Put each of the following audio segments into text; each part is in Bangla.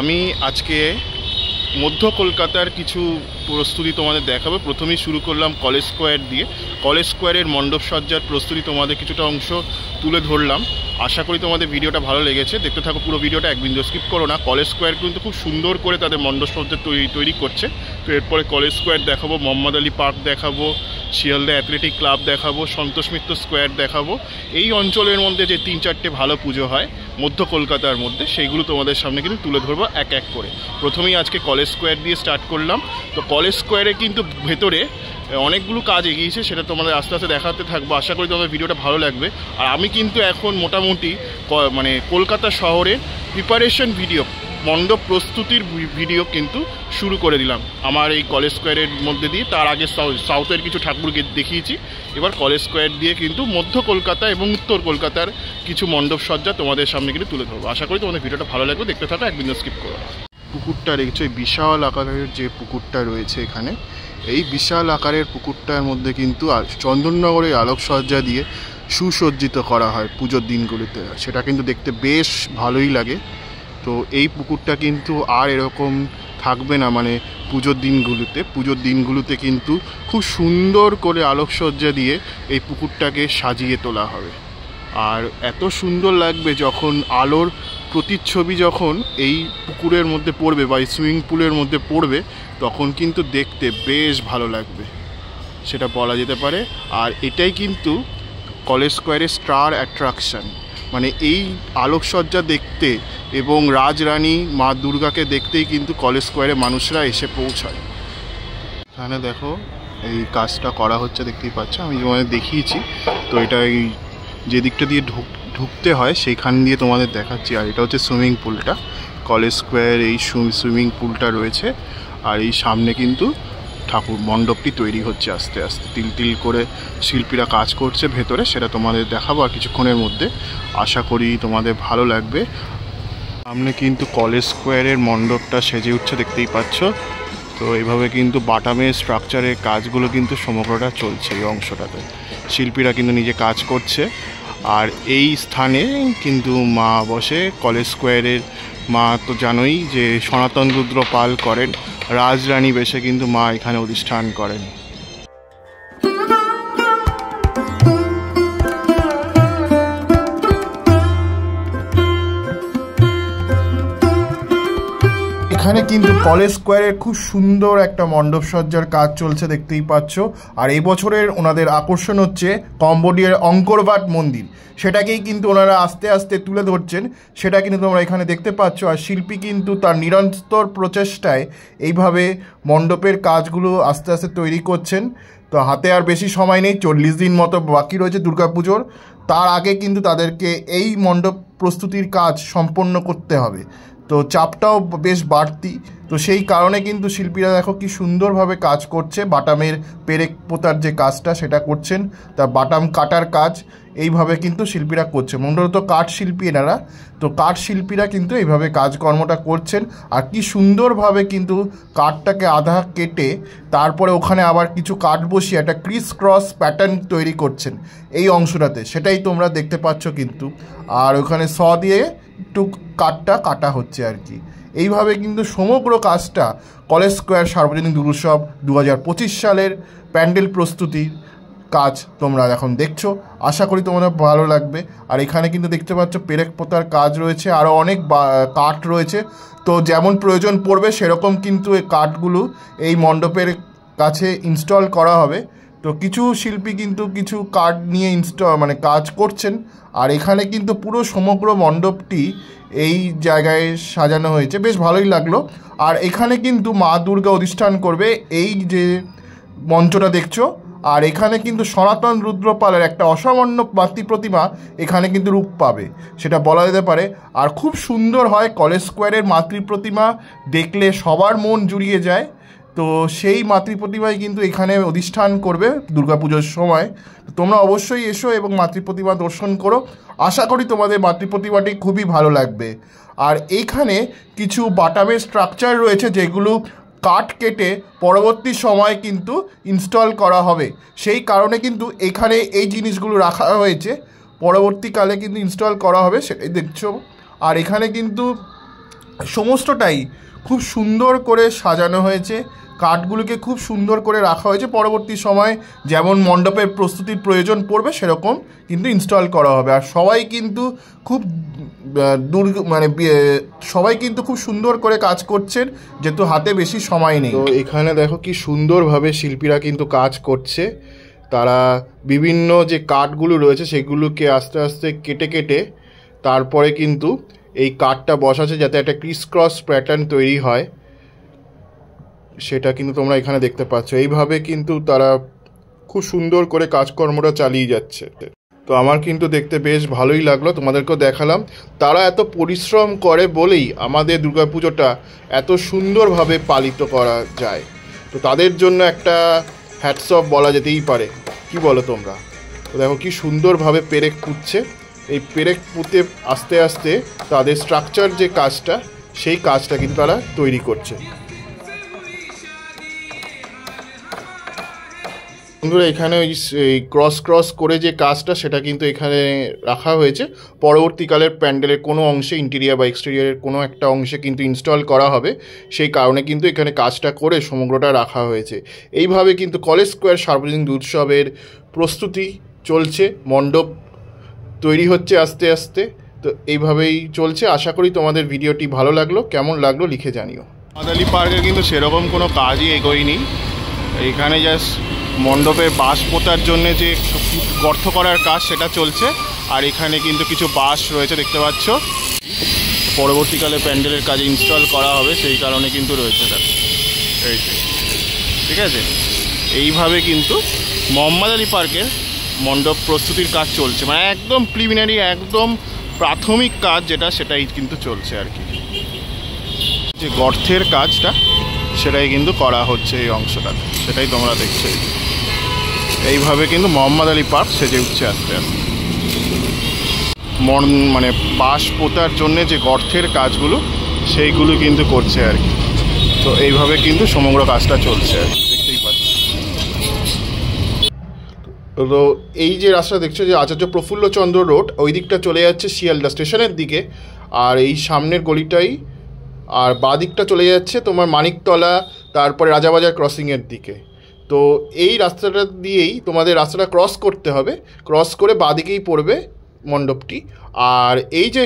আমি আজকে মধ্য কলকাতার কিছু প্রস্তুতি তোমাদের দেখাবো। প্রথমেই শুরু করলাম কলেজ স্কোয়ার দিয়ে। কলেজ স্কোয়ারের মণ্ডপ সজ্জার প্রস্তুতি তোমাদের কিছুটা অংশ তুলে ধরলাম। আশা করি তোমাদের ভিডিওটা ভালো লেগেছে। দেখতে থাকো পুরো ভিডিওটা, এক বিন্দু স্কিপ করো না। কলেজ স্কোয়ার কিন্তু খুব সুন্দর করে তাদের মণ্ডপ সজ্জা তৈরি করছে। তো এরপরে কলেজ স্কোয়ার দেখাবো, মোহাম্মদ আলী পার্ক দেখাবো, শিয়ালদা অ্যাথলেটিক ক্লাব দেখাবো, সন্তোষ মিত্র স্কোয়ার দেখাবো। এই অঞ্চলের মধ্যে যে 3-4টে ভালো পুজো হয় মধ্য কলকাতার মধ্যে, সেইগুলো তোমাদের সামনে কিন্তু তুলে ধরবো এক এক করে। প্রথমেই আজকে কলেজ স্কোয়ার দিয়ে স্টার্ট করলাম। তো কলেজ স্কোয়ারে কিন্তু ভেতরে অনেকগুলো কাজ এগিয়েছে, সেটা তোমাদের আস্তে আস্তে দেখাতে থাকবো। আশা করি তোমাদের ভিডিওটা ভালো লাগবে। আর আমি কিন্তু এখন মোটামুটি মানে কলকাতা শহরের প্রিপারেশন ভিডিও, মণ্ডপ প্রস্তুতির ভিডিও কিন্তু শুরু করে দিলাম আমার এই কলেজ স্কোয়ারের মধ্যে দিয়ে। তার আগে সাউথের কিছু ঠাকুরকে দেখিয়েছি, এবার কলেজ স্কোয়ার দিয়ে কিন্তু মধ্য কলকাতা এবং উত্তর কলকাতার কিছু মণ্ডপ সজ্জা তোমাদের সামনে কিন্তু তুলে ধরবো। আশা করি তোমাদের ভিডিওটা ভালো লাগবে, দেখতে থাকো, এক বিন্দু স্কিপ করো। পুকুরটা দেখছো, এই বিশাল আকারের যে পুকুরটা রয়েছে এখানে, এই বিশাল আকারের পুকুরটার মধ্যে কিন্তু চন্দননগরের আলোকসজ্জা দিয়ে সুসজ্জিত করা হয় পুজোর দিনগুলিতে। সেটা কিন্তু দেখতে বেশ ভালোই লাগে। তো এই পুকুরটা কিন্তু আর এরকম থাকবে না, মানে পুজোর দিনগুলোতে কিন্তু খুব সুন্দর করে আলোকসজ্জা দিয়ে এই পুকুরটাকে সাজিয়ে তোলা হবে। আর এত সুন্দর লাগবে যখন আলোর প্রতিচ্ছবি যখন এই পুকুরের মধ্যে পড়বে বা এই সুইমিং পুলের মধ্যে পড়বে, তখন কিন্তু দেখতে বেশ ভালো লাগবে, সেটা বলা যেতে পারে। আর এটাই কিন্তু কলেজ স্কোয়ারের স্টার অ্যাট্রাকশান, মানে এই আলোকসজ্জা দেখতে এবং রাজরানী মা দুর্গাকে দেখতেই কিন্তু কলেজ স্কোয়ারে মানুষরা এসে পৌঁছায়। এখানে দেখো এই কাজটা করা হচ্ছে, দেখতেই পাচ্ছ, আমি তোমাদের দেখিয়েছি। তো এটা এই যে দিকটা দিয়ে ঢুকতে হয় সেইখান দিয়ে তোমাদের দেখাচ্ছি। আর এটা হচ্ছে সুইমিং পুলটা, কলেজ স্কোয়ার এই সুইমিং পুলটা রয়েছে। আর এই সামনে কিন্তু ঠাকুর মণ্ডপটি তৈরি হচ্ছে আস্তে আস্তে, তিল তিল করে শিল্পীরা কাজ করছে ভেতরে, সেটা তোমাদের দেখাবো আর কিছুক্ষণের মধ্যে। আশা করি তোমাদের ভালো লাগবে। সামনে কিন্তু কলেজ স্কোয়ারের মণ্ডপটা সেজে উঠছে, দেখতেই পাচ্ছ। তো এইভাবে কিন্তু বাটামের স্ট্রাকচারের কাজগুলো কিন্তু সমগ্রটা চলছে। এই অংশটাতে শিল্পীরা কিন্তু নিজে কাজ করছে। আর এই স্থানে কিন্তু মা বসে, কলেজ স্কোয়ারের মা তো জানোই যে সনাতন রুদ্র পাল করেন, রাজরানী বেশে কিন্তু মা এখানে অধিষ্ঠান করেন। এখানে কিন্তু কলেজ স্কোয়ারের খুব সুন্দর একটা মণ্ডপ সজ্জার কাজ চলছে, দেখতেই পাচ্ছ। আর এই বছরের ওনাদের আকর্ষণ হচ্ছে কম্বোডিয়ার অঙ্করবাট মন্দির, সেটাকেই কিন্তু ওনারা আস্তে আস্তে তুলে ধরছেন, সেটা কিন্তু তোমরা এখানে দেখতে পাচ্ছ। আর শিল্পী কিন্তু তার নিরন্তর প্রচেষ্টায় এইভাবে মণ্ডপের কাজগুলো আস্তে আস্তে তৈরি করছেন। তো হাতে আর বেশি সময় নেই, 40 দিন মতো বাকি রয়েছে দুর্গাপুজোর। তার আগে কিন্তু তাদেরকে এই মণ্ডপ প্রস্তুতির কাজ সম্পন্ন করতে হবে। তো চাপটাও বেশ বাড়তি। তো সেই কারণে কিন্তু শিল্পীরা দেখো কি সুন্দরভাবে কাজ করছে। বাটামের পেরেক পোতার যে কাজটা সেটা করছেন, তার বাটাম কাটার কাজ এইভাবে কিন্তু শিল্পীরা করছে। মূলত কাঠ শিল্পী এনারা, তো কাঠ শিল্পীরা কিন্তু এইভাবে কাজকর্মটা করছেন। আর কি সুন্দরভাবে কিন্তু কাঠটাকে আধা কেটে তারপরে ওখানে আবার কিছু কাঠ বসিয়ে একটা ক্রিস ক্রস প্যাটার্ন তৈরি করছেন এই অংশটাতে, সেটাই তোমরা দেখতে পাচ্ছ কিন্তু। আর ওখানে দিয়ে একটু কাঠটা কাটা হচ্ছে আর কি। এইভাবে কিন্তু সমগ্র কাজটা কলেজ স্কোয়ার সার্বজনীন দুর্গোৎসব 2025 সালের প্যান্ডেল প্রস্তুতির কাজ তোমরা এখন দেখছো। আশা করি তোমাদের ভালো লাগবে। আর এখানে কিন্তু দেখতে পাচ্ছ পেরেক পোতার কাজ রয়েছে, আরও অনেক কাঠ রয়েছে। তো যেমন প্রয়োজন পড়বে সেরকম কিন্তু এই কাঠগুলো এই মণ্ডপের কাছে ইনস্টল করা হবে। তো কিছু শিল্পী কিন্তু কিছু কাঠ নিয়ে মানে কাজ করছেন। আর এখানে কিন্তু পুরো সমগ্র মণ্ডপটি এই জায়গায় সাজানো হয়েছে, বেশ ভালোই লাগলো। আর এখানে কিন্তু মা দুর্গা অধিষ্ঠান করবে, এই যে মঞ্চটা দেখছো। আর এখানে কিন্তু সনাতন রুদ্রপালের একটা অসামান্য মাতৃ প্রতিমা এখানে কিন্তু রূপ পাবে, সেটা বলা যেতে পারে। আর খুব সুন্দর হয়, কলেজ স্কোয়ারের মাতৃ প্রতিমা দেখলে সবার মন জুড়িয়ে যায়। তো সেই মাতৃ প্রতিমাই কিন্তু এখানে অধিষ্ঠান করবে দুর্গাপুজোর সময়। তোমরা অবশ্যই এসো এবং মাতৃ প্রতিমা দর্শন করো। আশা করি তোমাদের মাতৃ প্রতিমাটি খুবই ভালো লাগবে। আর এইখানে কিছু বাটামের স্ট্রাকচার রয়েছে যেগুলো কাঠ কেটে পরবর্তী সময় কিন্তু ইনস্টল করা হবে, সেই কারণে কিন্তু এখানে এই জিনিসগুলো রাখা হয়েছে, পরবর্তীকালে কিন্তু ইনস্টল করা হবে, সেটাই দেখছো। আর এখানে কিন্তু সমস্তটাই খুব সুন্দর করে সাজানো হয়েছে, কাঠগুলোকে খুব সুন্দর করে রাখা হয়েছে, পরবর্তী সময় যেমন মণ্ডপের প্রস্তুতির প্রয়োজন পড়বে সেরকম কিন্তু ইনস্টল করা হবে। আর সবাই কিন্তু খুব সবাই কিন্তু খুব সুন্দর করে কাজ করছেন, যেহেতু হাতে বেশি সময় নেই। তো এখানে দেখো কি সুন্দরভাবে শিল্পীরা কিন্তু কাজ করছে। তারা বিভিন্ন যে কাঠগুলো রয়েছে সেগুলোকে আস্তে আস্তে কেটে কেটে তারপরে কিন্তু এই কাঠটা বসাচ্ছে যাতে একটা ক্রিস ক্রস প্যাটার্ন তৈরি হয়, সেটা কিন্তু তোমরা এখানে দেখতে পাচ্ছ। এইভাবে কিন্তু তারা খুব সুন্দর করে কাজকর্মটা চালিয়ে যাচ্ছে। তো আমার কিন্তু দেখতে বেশ ভালোই লাগলো, তোমাদেরকেও দেখালাম। তারা এত পরিশ্রম করে বলেই আমাদের দুর্গাপুজোটা এত সুন্দরভাবে পালিত করা যায়। তো তাদের জন্য একটা হ্যাটস অফ বলা যেতেই পারে, কি বলো তোমরা? তো দেখো কি সুন্দরভাবে পেরেক পুঁতছে। এই পেরেক পুঁতে আস্তে আস্তে তাদের স্ট্রাকচার যে কাজটা, সেই কাজটা কিন্তু তারা তৈরি করছে। বন্ধুরা, এখানে ওই ক্রস করে যে কাজটা সেটা কিন্তু এখানে রাখা হয়েছে। পরবর্তীকালের প্যান্ডেলের কোনো অংশে, ইন্টেরিয়ার বা এক্সটেরিয়ারের কোনো একটা অংশে কিন্তু ইনস্টল করা হবে, সেই কারণে কিন্তু এখানে কাজটা করে সমগ্রটা রাখা হয়েছে। এইভাবে কিন্তু কলেজ স্কোয়ার সার্বজনীন উৎসবের প্রস্তুতি চলছে, মণ্ডপ তৈরি হচ্ছে আস্তে আস্তে। তো এইভাবেই চলছে। আশা করি তোমাদের ভিডিওটি ভালো লাগলো, কেমন লাগলো লিখে জানিও। মাদালি পার্কে কিন্তু সেরকম কোনো কাজই এগোয়নি, এখানে জাস্ট মণ্ডপের বাঁশ পোতার জন্য যে গর্ত করার কাজ সেটা চলছে। আর এখানে কিন্তু কিছু বাঁশ রয়েছে দেখতে পাচ্ছ, পরবর্তীকালে প্যান্ডেলের কাজে ইনস্টল করা হবে, সেই কারণে কিন্তু রয়েছে দেখো এই যে, ঠিক আছে। এইভাবে কিন্তু মোহাম্মদ আলী পার্কের মণ্ডপ প্রস্তুতির কাজ চলছে, মানে একদম প্রিলিমিনারি, একদম প্রাথমিক কাজ যেটা, সেটাই কিন্তু চলছে আর কি। যে গর্তের কাজটা সেটাই কিন্তু করা হচ্ছে এই অংশটাতে, সেটাই তোমরা দেখছো। এইভাবে কিন্তু মোহাম্মদ আলী পার্ক সেজে উঠছে আস্তে আস্তে। মানে বাঁশ পোতার জন্যে যে গর্তের কাজগুলো সেইগুলো কিন্তু করছে আর কি। তো এইভাবে কিন্তু সমগ্র কাজটা চলছে আর কি, দেখতেই পাচ্ছি। তো এই যে রাস্তা দেখছো, যে আচার্য প্রফুল্লচন্দ্র রোড, ওই দিকটা চলে যাচ্ছে শিয়ালদা স্টেশনের দিকে। আর এই সামনের গলিটাই, আর বাঁ দিকটা চলে যাচ্ছে তোমার মানিকতলা, তারপরে রাজাবাজার ক্রসিংয়ের দিকে। তো এই রাস্তাটা দিয়েই তোমাদের রাস্তাটা ক্রস করতে হবে, ক্রস করে বাঁ দিকেই পড়বে মণ্ডপটি। আর এই যে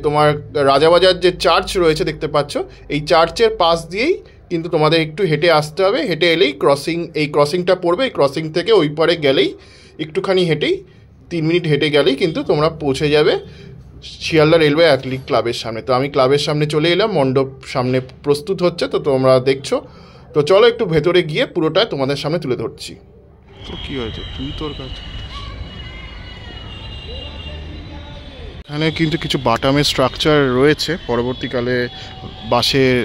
তোমার রাজাবাজার যে চার্চ রয়েছে দেখতে পাচ্ছ, এই চার্চের পাশ দিয়েই কিন্তু তোমাদের একটু হেঁটে আসতে হবে। হেঁটে এলেই এই ক্রসিংটা পড়বে। এই ক্রসিং থেকে ওই পারে গেলেই, একটুখানি হেঁটেই 3 মিনিট হেঁটে গেলেই কিন্তু তোমরা পৌঁছে যাবে শিয়ালদা রেলওয়ে অ্যাথলেটিক ক্লাবের সামনে। তো আমি ক্লাবের সামনে চলে এলাম, মণ্ডপ সামনে প্রস্তুত হচ্ছে, তো তোমরা দেখছো। তো চলো একটু ভেতরে গিয়ে পুরোটা তোমাদের সামনে তুলে ধরছি। তো কী হয়েছে, তুই তোর কাজ। এখানে কিন্তু কিছু বাটামের স্ট্রাকচার রয়েছে, পরবর্তীকালে বাঁশের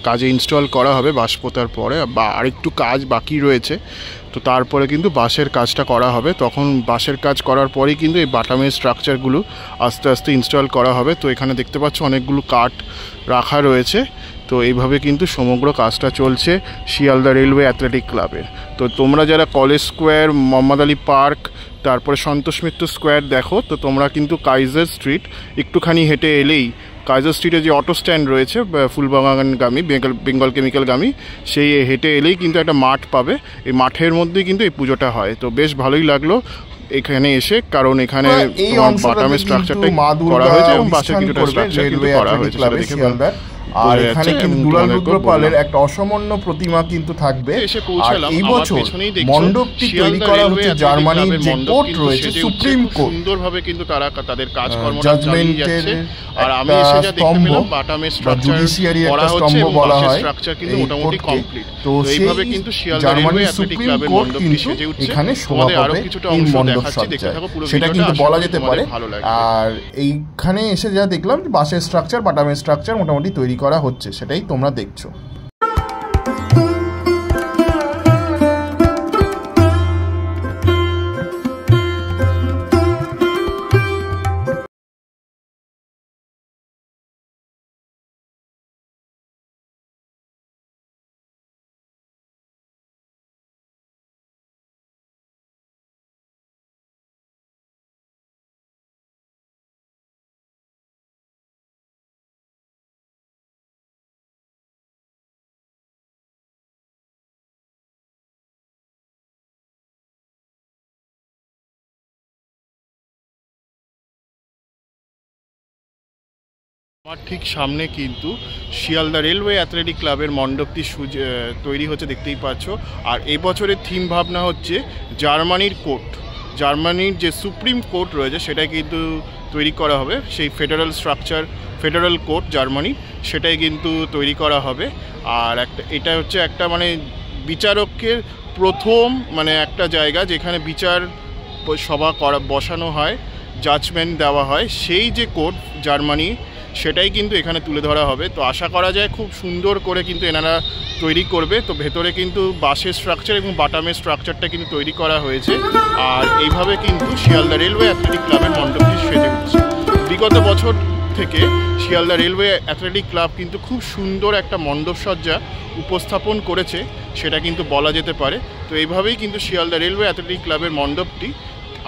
কাজে ইনস্টল করা হবে বাঁশ পোতার পরে, বা আরেকটু কাজ বাকি রয়েছে। তো তারপরে কিন্তু বাঁশের কাজটা করা হবে, তখন বাঁশের কাজ করার পরেই কিন্তু এই বাটামের স্ট্রাকচারগুলো আস্তে আস্তে ইনস্টল করা হবে। তো এখানে দেখতে পাচ্ছ অনেকগুলো কাঠ রাখা রয়েছে। তো এইভাবে কিন্তু সমগ্র কাজটা চলছে শিয়ালদা রেলওয়ে অ্যাথলেটিক ক্লাবের। তো তোমরা যারা college square, Mohammad Ali park, তারপরে সন্তোষ মিত্র স্কোয়ার দেখো, তো তোমরা কিন্তু কাইজার স্ট্রিট একটুখানি হেঁটে এলেই, কাইজার স্ট্রিটে যে অটো স্ট্যান্ড রয়েছে ফুলবাগানগামী, বেঙ্গল কেমিক্যালগামী, সেই হেঁটে এলেই কিন্তু একটা মাঠ পাবে। এই মাঠের মধ্যেই কিন্তু এই পুজোটা হয়। তো বেশ ভালোই লাগলো এখানে এসে, কারণ এখানে বাটামের স্ট্রাকচারটাই করা হয়েছে এবং বাসের কিছুটা স্ট্রাকচার কিন্তু করা হয়েছে, সেটা দেখে আর এখানে কিন্তু দুলাল রুদ্রপালের একটা অসামান্য প্রতিমা কিন্তু থাকবে। আর এই বছর মণ্ডপটি তৈরি করা হচ্ছে জার্মানির যে কোর্ট রয়েছে সুপ্রিম কোর্ট, সুন্দরভাবে কিন্তু তারা তাদের কাজকর্মটা চালিয়ে যাচ্ছে। আর আমি এসে যা দেখতে পেলাম বাটামের স্ট্রাকচার করা হচ্ছে এবং বাসের স্ট্রাকচার কিন্তু মোটামুটি কমপ্লিট। তো এইভাবে কিন্তু শিয়ালদা রেলওয়ে অ্যাথলেটিক ক্লাবের মণ্ডপটি সেজে উঠছে। এখানে তোমাদের আরো কিছুটা অংশ দেখাচ্ছি, দেখতে থাকো পুরো ভিডিওটা, সেটা কিন্তু বলা যেতে পারে। আর এইখানে এসে যা দেখলাম বাসের স্ট্রাকচার বাটামের স্ট্রাকচার মোটামুটি তৈরি করা হচ্ছে, সেটাই তোমরা দেখছো। আমার ঠিক সামনে কিন্তু শিয়ালদা রেলওয়ে অ্যাথলেটিক ক্লাবের মণ্ডপটি তৈরি হচ্ছে, দেখতেই পাচ্ছ। আর এই বছরের থিম ভাবনা হচ্ছে জার্মানির কোর্ট, জার্মানির যে সুপ্রিম কোর্ট রয়েছে সেটাই কিন্তু তৈরি করা হবে। সেই federal structure, federal court Germany, সেটাই কিন্তু তৈরি করা হবে। আর এটা হচ্ছে একটা মানে বিচারকের প্রথম মানে একটা জায়গা যেখানে বিচার সভা বসানো হয়, জাজমেন্ট দেওয়া হয়, সেই যে কোর্ট জার্মানি সেটাই কিন্তু এখানে তুলে ধরা হবে। তো আশা করা যায় খুব সুন্দর করে কিন্তু এনারা তৈরি করবে। তো ভেতরে কিন্তু বাসের স্ট্রাকচার এবং বাটামের স্ট্রাকচারটা কিন্তু তৈরি করা হয়েছে। আর এইভাবে কিন্তু শিয়ালদা রেলওয়ে অ্যাথলেটিক ক্লাবের মণ্ডপটি সেজে উঠছে। বিগত বছর থেকে শিয়ালদা রেলওয়ে অ্যাথলেটিক ক্লাব কিন্তু খুব সুন্দর একটা মণ্ডপসজ্জা উপস্থাপন করেছে, সেটা কিন্তু বলা যেতে পারে। তো এইভাবেই কিন্তু শিয়ালদা রেলওয়ে অ্যাথলেটিক ক্লাবের মণ্ডপটি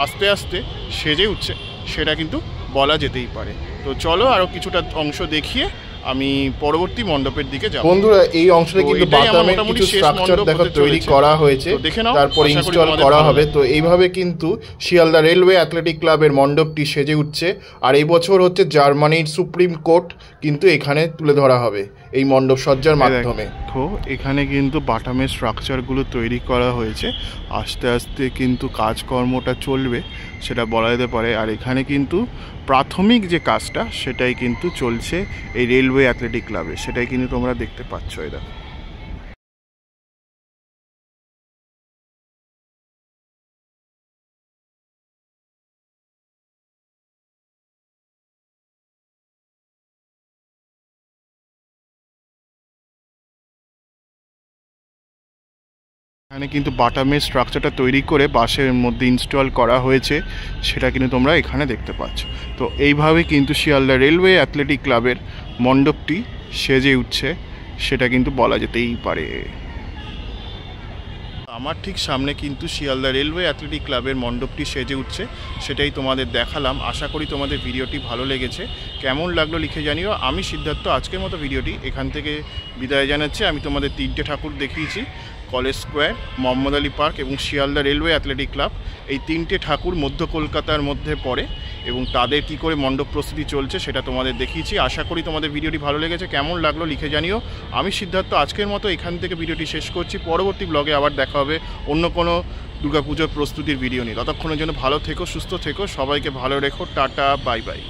আস্তে আস্তে সেজে উঠছে, সেটা কিন্তু বলা যেতেই পারে। তো চলো আরো কিছুটা অংশ দেখিয়ে আমি পরবর্তী মণ্ডপের দিকে যাব। বন্ধুরা এই অংশে কিন্তু বাটামের কিছু স্ট্রাকচার দেখো তৈরি করা হয়েছে, তারপর ইনস্টল করা হবে। তো এইভাবে কিন্তু শিয়ালদা রেলওয়ে অ্যাথলেটিক ক্লাবের মণ্ডপটি সেজে উঠছে। আর এই বছর হচ্ছে জার্মানির সুপ্রিম কোর্ট কিন্তু এখানে তুলে ধরা হবে এই মণ্ডপ সজ্জার মাধ্যমে। তো এখানে কিন্তু বাটামের স্ট্রাকচারগুলো তৈরি করা হয়েছে, আস্তে আস্তে কিন্তু কাজকর্মটা চলবে সেটা বলা যেতে পারে। আর এখানে কিন্তু প্রাথমিক যে কাজটা সেটাই কিন্তু চলছে এই রেলওয়ে অ্যাথলেটিক ক্লাবে, সেটাই কিন্তু তোমরা দেখতে পাচ্ছ। এটা এখানে কিন্তু বাটামের স্ট্রাকচারটা তৈরি করে বাসের মধ্যে ইনস্টল করা হয়েছে, সেটা কিন্তু তোমরা এখানে দেখতে পাচ্ছ। তো এইভাবে কিন্তু শিয়ালদা রেলওয়ে অ্যাথলেটিক ক্লাবের মণ্ডপটি সেজে উঠছে, সেটা কিন্তু বলা যেতেই পারে। আমার ঠিক সামনে কিন্তু শিয়ালদা রেলওয়ে অ্যাথলেটিক ক্লাবের মণ্ডপটি সেজে উঠছে, সেটাই তোমাদের দেখালাম। আশা করি তোমাদের ভিডিওটি ভালো লেগেছে। কেমন লাগলো লিখে জানিও। আমি সিদ্ধার্থ আজকের মতো ভিডিওটি এখান থেকে বিদায় জানাচ্ছি। আমি তোমাদের 3টে ঠাকুর দেখিয়েছি, college square, Mohammad Ali park এবং শিয়ালদা রেলওয়ে অ্যাথলেটিক ক্লাব। এই 3টে ঠাকুর মধ্য কলকাতার মধ্যে পড়ে এবং তাদের কি করে মণ্ডপ প্রস্তুতি চলছে সেটা তোমাদের দেখিয়েছি। আশা করি তোমাদের ভিডিওটি ভালো লেগেছে। কেমন লাগলো লিখে জানিও। আমি সিদ্ধার্থ আজকের মতো এখান থেকে ভিডিওটি শেষ করছি। পরবর্তী ব্লগে আবার দেখা হবে অন্য কোনো দুর্গাপুজোর প্রস্তুতির ভিডিও নিয়ে। ততক্ষণের জন্য ভালো থেকো, সুস্থ থেকো, সবাইকে ভালো রেখো। Tata, bye bye.